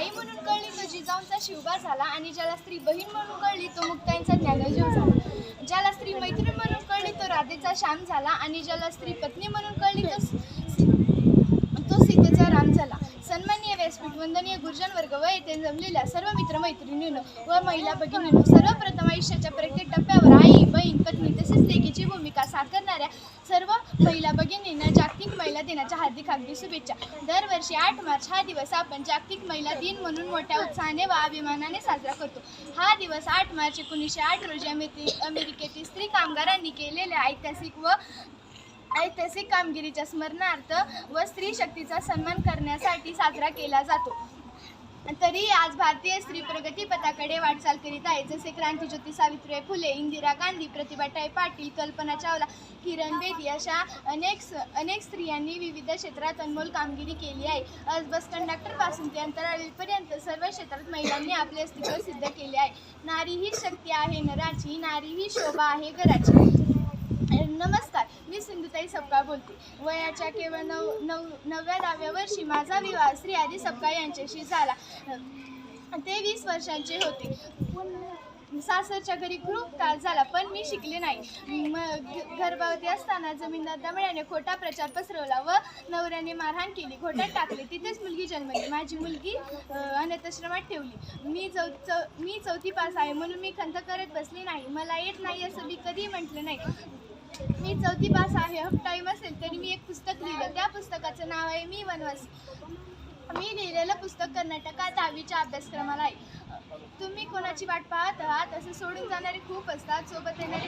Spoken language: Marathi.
आई म्हणून कळली तो जिजाऊंचा शिवबा झाला, आणि ज्याला स्त्री बहीण म्हणून कळली तो मुक्ताईंचा ज्ञानदेव झाला. ज्याला स्त्री मैत्रीण म्हणून कळली तो राधेचा श्याम झाला, आणि ज्याला स्त्री पत्नी म्हणून कळली तो सीतेचा राम झाला. सन्माननीय व्यासपीठ, वंदनीय गुरुजन वर्ग व येथे जमलेल्या सर्व मित्रमैत्रिणींनो व महिला भगिनींनो, सर्वप्रथम आयुष्याच्या प्रत्येक टप्प्यावर आई, बहीण, पत्नी तसेच लेकीची भूमिका साकारणाऱ्या सर्व महिला भगिनींना जागतिक महिला दिनाच्या हार्दिक शुभेच्छा. दरवर्षी 8 मार्च हा दिवस आपण जागतिक महिला दिन म्हणून मोठ्या उत्साहाने व अभिमानाने साजरा करतो. हा दिवस 8 मार्च 1908 रोजी अमेरिकेतील स्त्री कामगारांनी केलेल्या ऐतिहासिक कामगिरीच्या स्मरणार्थ व स्त्री शक्तीचा सन्मान करण्यासाठी साजरा केला जातो. तरी आज भारतीय स्त्री प्रगती पथाकडे वाटचाल करीत आहे. जसे क्रांतीज्योती सावित्रीबाई फुले, इंदिरा गांधी, प्रतिभाताई पाटील, कल्पना चावला, किरण बेदी अशा अनेक स्त्रियांनी विविध क्षेत्रात अनमोल कामगिरी केली आहे. आज बस कंडक्टरपासून ते अंतराळवीरपर्यंत सर्व क्षेत्रात महिलांनी आपले अस्तित्व सिद्ध केले आहे. नारी ही शक्ती आहे नराची, नारी ही शोभा आहे घराची. नमस्कार, मी सिंधुताई सपकाळ बोलते. वयाच्या केवळ 9व्या वर्षी माझा विवाह श्री आदी सपकाळ यांच्याशी झाला. ते 20 वर्षांचे होते. सासरच्या घरी खूप त्रास झाला, पण मी शिकले नाही. गर्भवती असताना जमीनदार दमड्याने खोटा प्रचार पसरवला व नवऱ्याने मारहाण केली, घोट्यात टाकले. तिथेच मुलगी जन्मली. माझी मुलगी अनाथाश्रमात ठेवली. मी 4थी पास आहे म्हणून मी खंत करत बसली नाही. मला येत नाही असं मी कधी म्हटलं नाही. मी 4थी पास आहे. हाफ टाईम असेल तरी मी एक पुस्तक लिहिलं. त्या पुस्तकाचं नाव आहे मी वनवास. मी लिहिलेलं पुस्तक कर्नाटकात 10वीच्या अभ्यासक्रमाला आहे. तुम्ही कोणाची वाट पाहत आहात? असं सोडून जाणारे खूप असतात, सोबत येणारे